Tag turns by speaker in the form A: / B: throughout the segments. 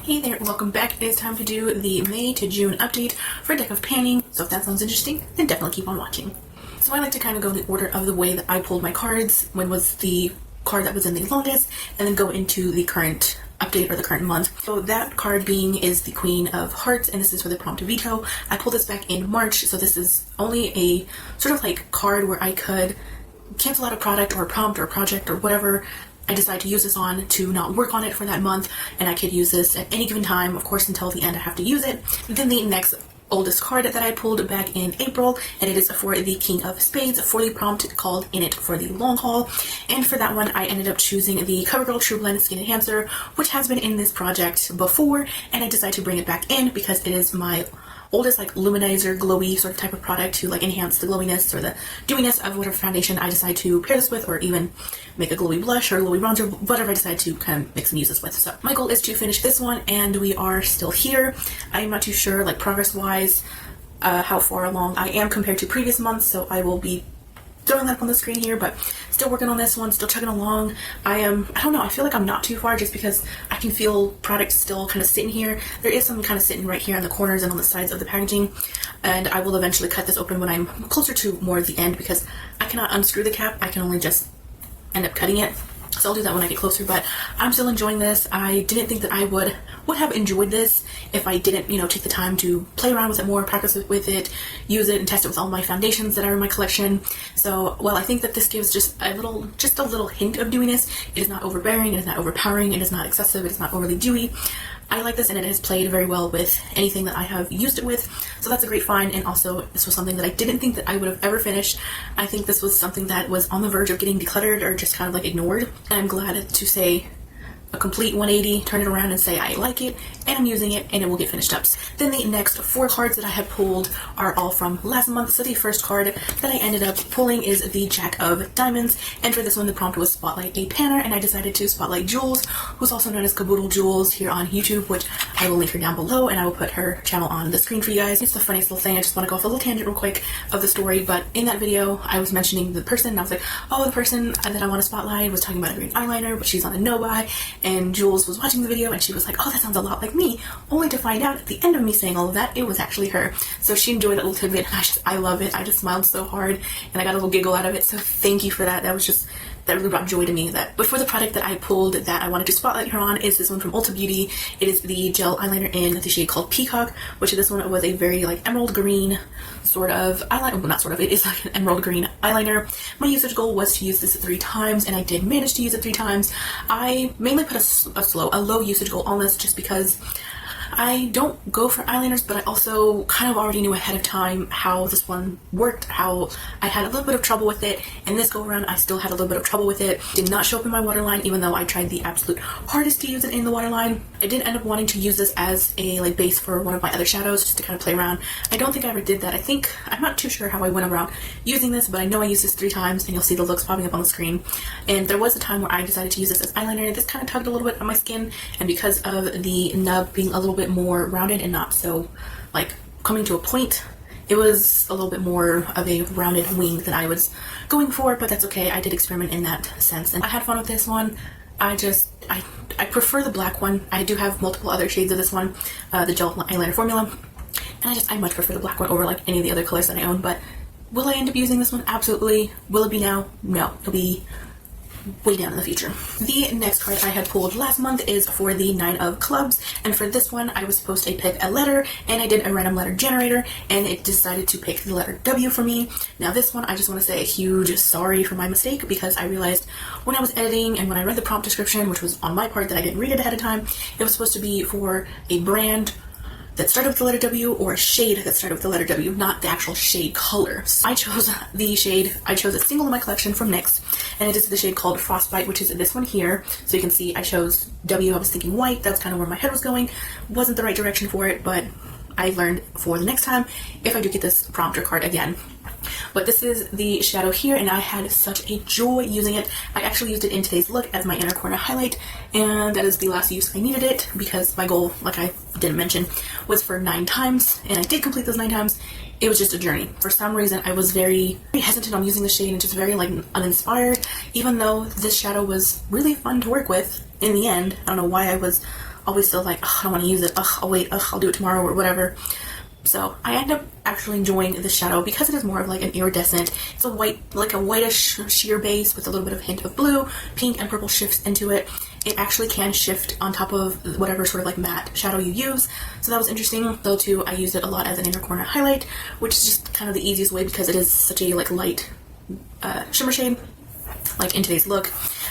A: Hey there, welcome back. It is time to do the May to June update for Deck of Panning. So if that sounds interesting, then definitely keep on watching. So I like to kind of go in the order of the way that I pulled my cards, when was the card that was in the longest, and then go into the current update or the current month. So that card being is the Queen of Hearts, and this is for the prompt to veto. I pulled this back in March, so this is only a sort of like card where I could cancel out a product or a prompt or a project or whatever I decide to use this on to not work on it for that month, and I could use this at any given time, of course until the end I have to use it. Then the next oldest card that I pulled back in April, and it is for the King of Spades for the prompt called In It for the Long Haul. And for that one I ended up choosing the CoverGirl True Blend Skin Enhancer, which has been in this project before, and I decided to bring it back in because it is my oldest like luminizer glowy sort of type of product to like enhance the glowiness or the dewiness of whatever foundation I decide to pair this with, or even make a glowy blush or a glowy bronzer, whatever I decide to kind of mix and use this with. So my goal is to finish this one, and we are still here. I'm not too sure like progress wise how far along I am compared to previous months, so I will be throwing that up on the screen here, but still working on this one, still chugging along. I don't know, I feel like I'm not too far just because I can feel product still kind of sitting here. There is some kind of sitting right here on the corners and on the sides of the packaging, and I will eventually cut this open when I'm closer to more of the end because I cannot unscrew the cap. I can only just end up cutting it. So I'll do that when I get closer, but I'm still enjoying this. I didn't think that I would have enjoyed this if I didn't, take the time to play around with it more, practice with it, use it, and test it with all my foundations that are in my collection. So, well, I think that this gives just a little hint of dewiness. It is not overbearing, it is not overpowering, it is not excessive, it is not overly dewy. I like this, and it has played very well with anything that I have used it with, so that's a great find. And also, this was something that I didn't think that I would have ever finished. I think this was something that was on the verge of getting decluttered or just kind of like ignored, and I'm glad to say a complete 180, turn it around and say I like it, and I'm using it, and it will get finished up. Then the next 4 cards that I have pulled are all from last month. So the first card that I ended up pulling is the Jack of Diamonds, and for this one the prompt was Spotlight a Panner, and I decided to spotlight Jules, who's also known as Caboodle Jules here on YouTube, which I will link her down below, and I will put her channel on the screen for you guys. It's the funniest little thing. I just want to go off a little tangent real quick of the story, but in that video I was mentioning the person, and I was like, oh, the person that I want to spotlight was talking about a green eyeliner, but she's on a no buy, and Jules was watching the video and she was like, oh, that sounds a lot like me, only to find out at the end of me saying all of that, it was actually her. So she enjoyed that little tidbit, and I love it. I just smiled so hard, and I got a little giggle out of it, so thank you for that. That really brought joy to me. But for the product that I pulled that I wanted to spotlight her on is this one from Ulta Beauty. It is the gel eyeliner in the shade called Peacock, which this one was a very like emerald green sort of eyeliner. Well, not sort of, it is like an emerald green eyeliner. My usage goal was to use this 3 times, and I did manage to use it 3 times. I mainly put a low usage goal on this just because I don't go for eyeliners, but I also kind of already knew ahead of time how this one worked, how I had a little bit of trouble with it, and this go around I still had a little bit of trouble with it. Did not show up in my waterline, even though I tried the absolute hardest to use it in the waterline. I did end up wanting to use this as a like base for one of my other shadows, just to kind of play around. I don't think I ever did that. I'm not too sure how I went around using this, but I know I used this 3 times, and you'll see the looks popping up on the screen. And there was a time where I decided to use this as eyeliner. This kind of tugged a little bit on my skin, and because of the nub being a little bit more rounded and not so like coming to a point, it was a little bit more of a rounded wing than I was going for, but that's okay. I did experiment in that sense, and I had fun with this one. I prefer the black one. I do have multiple other shades of this one, the gel eyeliner formula, and I much prefer the black one over like any of the other colors that I own. But will I end up using this one? Absolutely. Will it be now? No. It'll be way down in the future. The next card I had pulled last month is for the 9 of Clubs, and for this one I was supposed to pick a letter, and I did a random letter generator, and it decided to pick the letter W for me. Now this one, I just want to say a huge sorry for my mistake, because I realized when I was editing and when I read the prompt description, which was on my part that I didn't read it ahead of time, it was supposed to be for a brand that started with the letter W or a shade that started with the letter W, not the actual shade color. So I chose the shade, I chose a single in my collection from NYX, and it is the shade called Frostbite, which is this one here. So you can see I chose W, I was thinking white, that's kind of where my head was going. Wasn't the right direction for it, but I learned for the next time if I do get this prompter card again. But this is the shadow here, and I had such a joy using it. I actually used it in today's look as my inner corner highlight, and that is the last use I needed it, because my goal, like I didn't mention, was for 9 times, and I did complete those 9 times. It was just a journey. For some reason, I was very hesitant on using the shade and just very like uninspired, even though this shadow was really fun to work with in the end. I don't know why I was always still like, ugh, I don't want to use it, ugh, I'll wait, ugh, I'll do it tomorrow or whatever. So I end up actually enjoying the shadow because it is more of like an iridescent. It's a white, like a whitish sheer base with a little bit of hint of blue, pink, and purple shifts into it. It actually can shift on top of whatever sort of like matte shadow you use. So that was interesting. Though too, I used it a lot as an inner corner highlight, which is just kind of the easiest way because it is such a like light shimmer shade, like in today's look.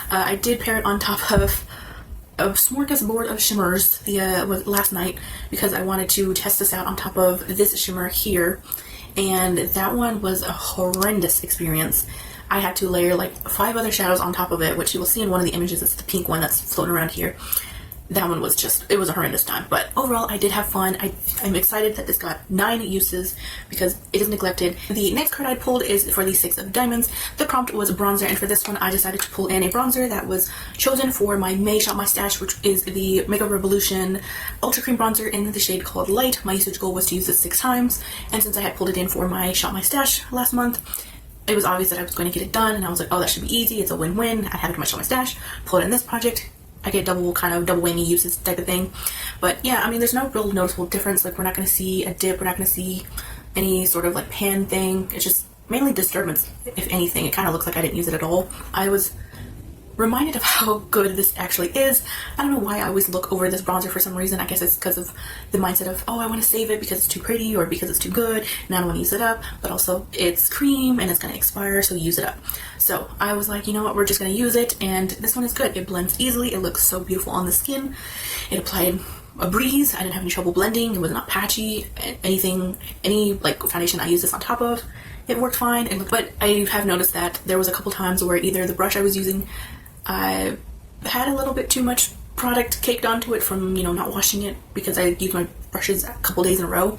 A: I did pair it on top of a smorgasbord of shimmers the last night because I wanted to test this out on top of this shimmer here, and that one was a horrendous experience. I had to layer like 5 other shadows on top of it, which you will see in one of the images. It's the pink one that's floating around here. That one was just, it was a horrendous time. But overall, I did have fun. I'm excited that this got 9 uses because it is neglected. The next card I pulled is for the 6 of diamonds. The prompt was bronzer, and for this one, I decided to pull in a bronzer that was chosen for my May Shop My Stash, which is the Makeup Revolution Ultra Cream Bronzer in the shade called Light. My usage goal was to use this 6 times, and since I had pulled it in for my Shop My Stash last month, it was obvious that I was going to get it done, and I was like, oh, that should be easy. It's a win-win. I have it in my Shop My Stash, pull it in this project. I get double whammy uses type of thing. But yeah, I mean, there's no real noticeable difference. Like, we're not going to see a dip. We're not going to see any sort of like pan thing. It's just mainly disturbance, if anything. It kind of looks like I didn't use it at all. I was reminded of how good this actually is. I don't know why I always look over this bronzer for some reason. I guess it's because of the mindset of, oh, I want to save it because it's too pretty or because it's too good and I don't want to use it up, but also it's cream and it's going to expire, so use it up. So I was like, you know what, we're just going to use it, and this one is good. It blends easily. It looks so beautiful on the skin. It applied a breeze. I didn't have any trouble blending. It was not patchy. Any like foundation I used this on top of, it worked fine. But I have noticed that there was a couple times where either the brush I was using, I had a little bit too much product caked onto it from, you know, not washing it because I used my brushes a couple days in a row.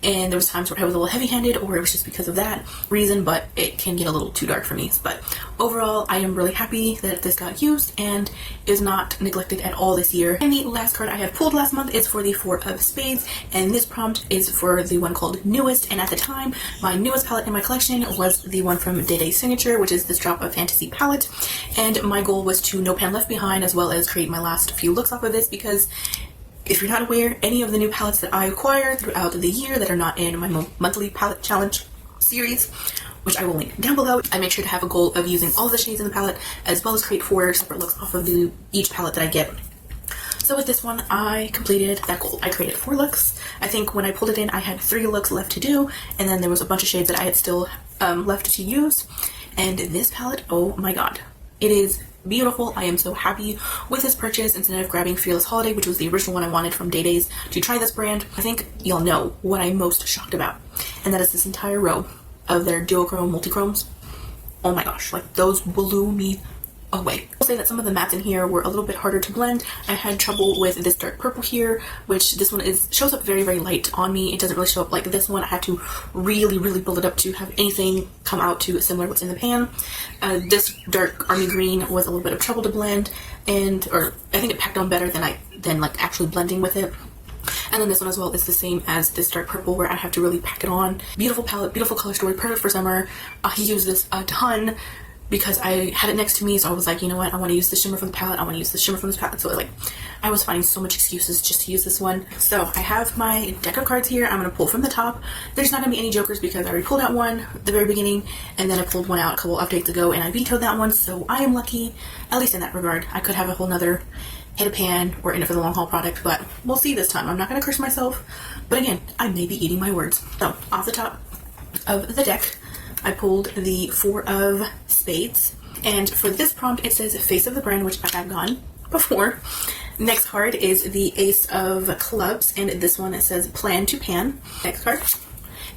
A: And there was times where I was a little heavy-handed, or it was just because of that reason, but it can get a little too dark for me. But overall, I am really happy that this got used and is not neglected at all this year. And the last card I have pulled last month is for the 4 of Spades, and this prompt is for the one called Newest. And at the time, my newest palette in my collection was the one from Day Day Signature, which is this Drop of Fantasy palette. And my goal was to no pan left behind, as well as create my last few looks off of this, because if you're not aware, any of the new palettes that I acquire throughout the year that are not in my monthly palette challenge series, which I will link down below, I make sure to have a goal of using all the shades in the palette, as well as create 4 separate looks off of each palette that I get. So with this one, I completed that goal. I created 4 looks. I think when I pulled it in, I had 3 looks left to do, and then there was a bunch of shades that I had still left to use. And this palette, oh my god, it is beautiful. I am so happy with this purchase. Instead of grabbing Fearless Holiday, which was the original one I wanted from Day Days, to try this brand, I think y'all know what I'm most shocked about, and that is this entire row of their duochrome multichromes. Oh my gosh, like, those blew me away. I'll say that some of the mattes in here were a little bit harder to blend. I had trouble with this dark purple here, which this one shows up very, very light on me. It doesn't really show up like this one. I had to really, really build it up to have anything come out to similar to what's in the pan. This dark army green was a little bit of trouble to blend, or I think it packed on better than like actually blending with it. And then this one as well is the same as this dark purple, where I have to really pack it on. Beautiful palette, beautiful color story, perfect for summer. I use this a ton because I had it next to me, so I was like, you know what, I want to use the shimmer from the palette, I want to use the shimmer from this palette. So like, I was finding so much excuses just to use this one. So I have my deck of cards here. I'm going to pull from the top. There's not going to be any jokers because I already pulled out one at the very beginning, and then I pulled one out a couple updates ago and I vetoed that one, so I am lucky, at least in that regard. I could have a whole nother hit a pan or in it for the long haul product, but we'll see this time. I'm not going to curse myself, but again, I may be eating my words. So off the top of the deck, I pulled the 4 of Spades, and for this prompt it says Face of the Brand, which I have gone before. Next card is the Ace of Clubs, and this one it says Plan to Pan. Next card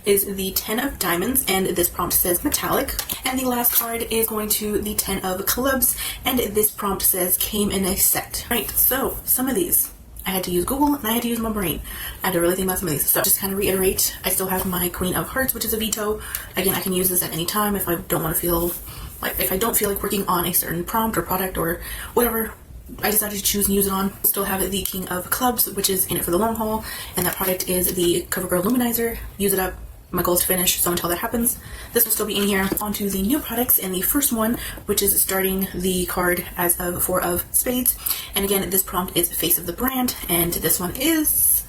A: is the 10 of Diamonds, and this prompt says Metallic. And the last card is going to the 10 of Clubs, and this prompt says Came in a Set. Right, so some of these I had to use Google and I had to use my brain. I had to really think about some of these. So just kind of reiterate, I still have my Queen of Hearts, which is a veto. Again, I can use this at any time if I don't want to feel like, if I don't feel like working on a certain prompt or product or whatever I decided to choose and use it on. Still have the King of Clubs, which is in it for the long haul, and that product is the CoverGirl Luminizer. Use it up, my goal is to finish, so until that happens, this will still be in here. On to the new products, and the first one, which is starting the card as of 4 of Spades. And again, this prompt is Face of the Brand, and this one is,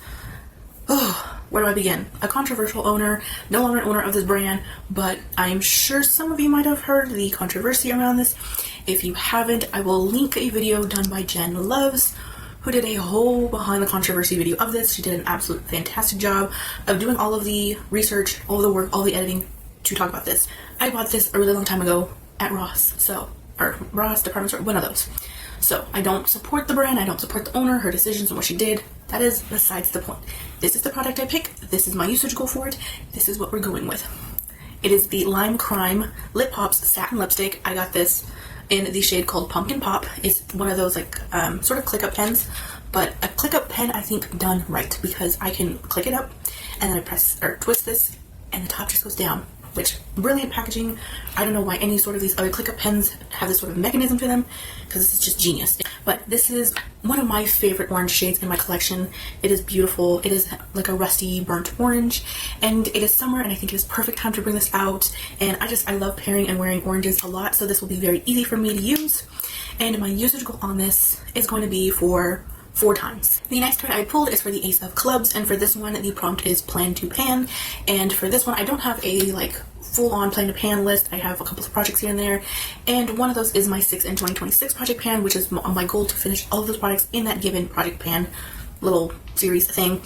A: oh, where do I begin? A controversial owner, no longer an owner of this brand, but I'm sure some of you might have heard the controversy around this. If you haven't, I will link a video done by Jen Loves, who did a whole behind the controversy video of this. She did an absolute fantastic job of doing all of the research, all the work, all the editing to talk about this. I bought this a really long time ago at Ross, or Ross department store, one of those. So I don't support the brand, I don't support the owner, her decisions and what she did. That is besides the point. This is the product I pick, this is my usage goal for it, this is what we're going with. It is the Lime Crime Lip Pops Satin Lipstick. I got this in the shade called Pumpkin Pop. It's one of those like sort of click up pens, but a click up pen I think done right, because I can click it up and then I press or twist this and the top just goes down, which brilliant packaging. I don't know why any sort of these other click up pens have this sort of mechanism to them, because this is just genius. But this is one of my favorite orange shades in my collection. It is beautiful. It is like a rusty burnt orange, and it is summer, and I think it is perfect time to bring this out. And I love pairing and wearing oranges a lot, so this will be very easy for me to use. And my usage goal on this is going to be for 4 times. The next card I pulled is for the Ace of Clubs, and for this one the prompt is plan to pan. And for this one I don't have a like full-on plan to pan list. I have a couple of projects here and there, and one of those is my 6 in 2026 project pan, which is my goal to finish all of those projects in that given project pan little series thing.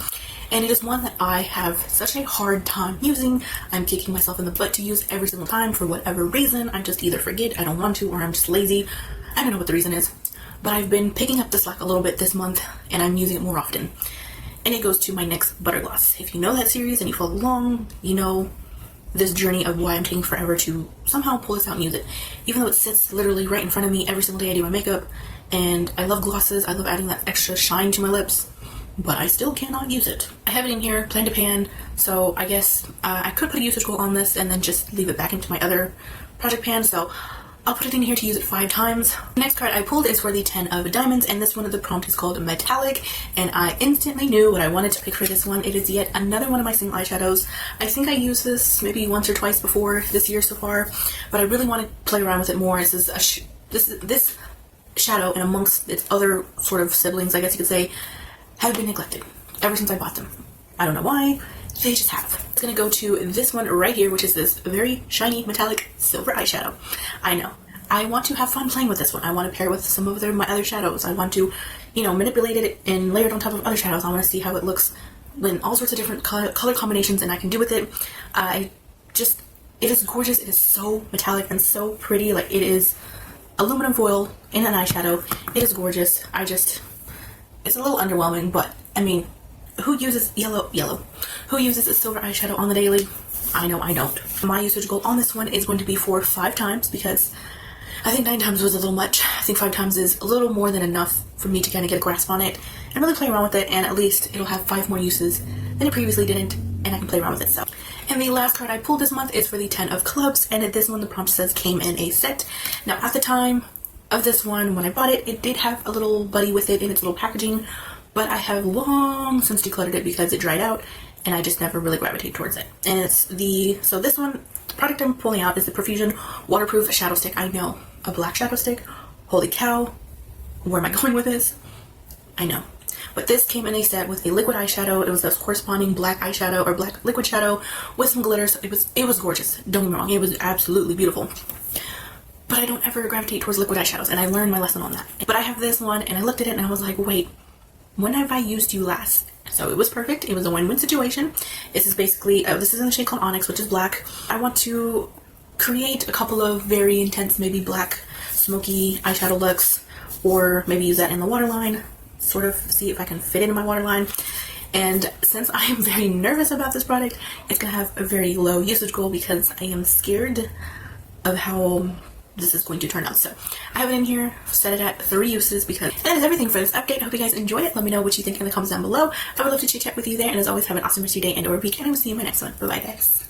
A: And it is one that I have such a hard time using. I'm kicking myself in the butt to use every single time for whatever reason. I just either forget, I don't want to, or I'm just lazy. I don't know what the reason is. But I've been picking up the slack a little bit this month, and I'm using it more often. And it goes to my NYX Butter Gloss. If you know that series and you follow along, you know this journey of why I'm taking forever to somehow pull this out and use it. Even though it sits literally right in front of me every single day I do my makeup, and I love glosses, I love adding that extra shine to my lips, but I still cannot use it. I have it in here, plan to pan, so I guess I could put a usage goal on this and then just leave it back into my other project pan, so I'll put it in here to use it 5 times. The next card I pulled is for the 10 of Diamonds, and this one of the prompt is called Metallic, and I instantly knew what I wanted to pick for this one. It is yet another one of my single eyeshadows. I think I used this maybe once or twice before this year so far, but I really want to play around with it more. This is this shadow, and amongst its other sort of siblings, I guess you could say, have been neglected ever since I bought them. I don't know why, they just have. It's gonna go to this one right here, which is this very shiny metallic silver eyeshadow. I know. I want to have fun playing with this one. I want to pair with some of my other shadows. I want to, you know, manipulate it and layer it on top of other shadows. I want to see how it looks in all sorts of different color combinations, and I can do with it. It is gorgeous. It is so metallic and so pretty. Like, it is aluminum foil in an eyeshadow. It is gorgeous. It's a little underwhelming, but I mean, who uses yellow? Who uses a silver eyeshadow on the daily? I know I don't. My usage goal on this one is going to be for 5 times, because I think 9 times was a little much. I think 5 times is a little more than enough for me to kind of get a grasp on it and really play around with it, and at least it'll have 5 more uses than it previously didn't, and I can play around with it. So, and the last card I pulled this month is for the 10 of Clubs, and this one the prompt says came in a set. Now, at the time of this one, when I bought it, it did have a little buddy with it in its little packaging, but I have long since decluttered it because it dried out, and I just never really gravitated towards it. And it's so this one, the product I'm pulling out is the Profusion Waterproof Shadow Stick. I know, a black shadow stick. Holy cow, where am I going with this? I know. But this came in a set with a liquid eyeshadow. It was a corresponding black eyeshadow or black liquid shadow with some glitters. It was gorgeous. Don't get me wrong, it was absolutely beautiful. But I don't ever gravitate towards liquid eyeshadows, and I learned my lesson on that. But I have this one, and I looked at it and I was like, wait, when have I used you last? So it was perfect. It was a win-win situation. This is basically, this is in the shade called Onyx, which is black. I want to create a couple of very intense, maybe black, smoky eyeshadow looks, or maybe use that in the waterline, sort of see if I can fit it in my waterline. And since I am very nervous about this product, it's going to have a very low usage goal because I am scared of how this is going to turn out. So I have it in here, set it at 3 uses, because that is everything for this update. I hope you guys enjoyed it. Let me know what you think in the comments down below. I would love to chit chat with you there, and as always, have an awesome rest of your day and or week, and I will see you in my next one. Bye bye, guys.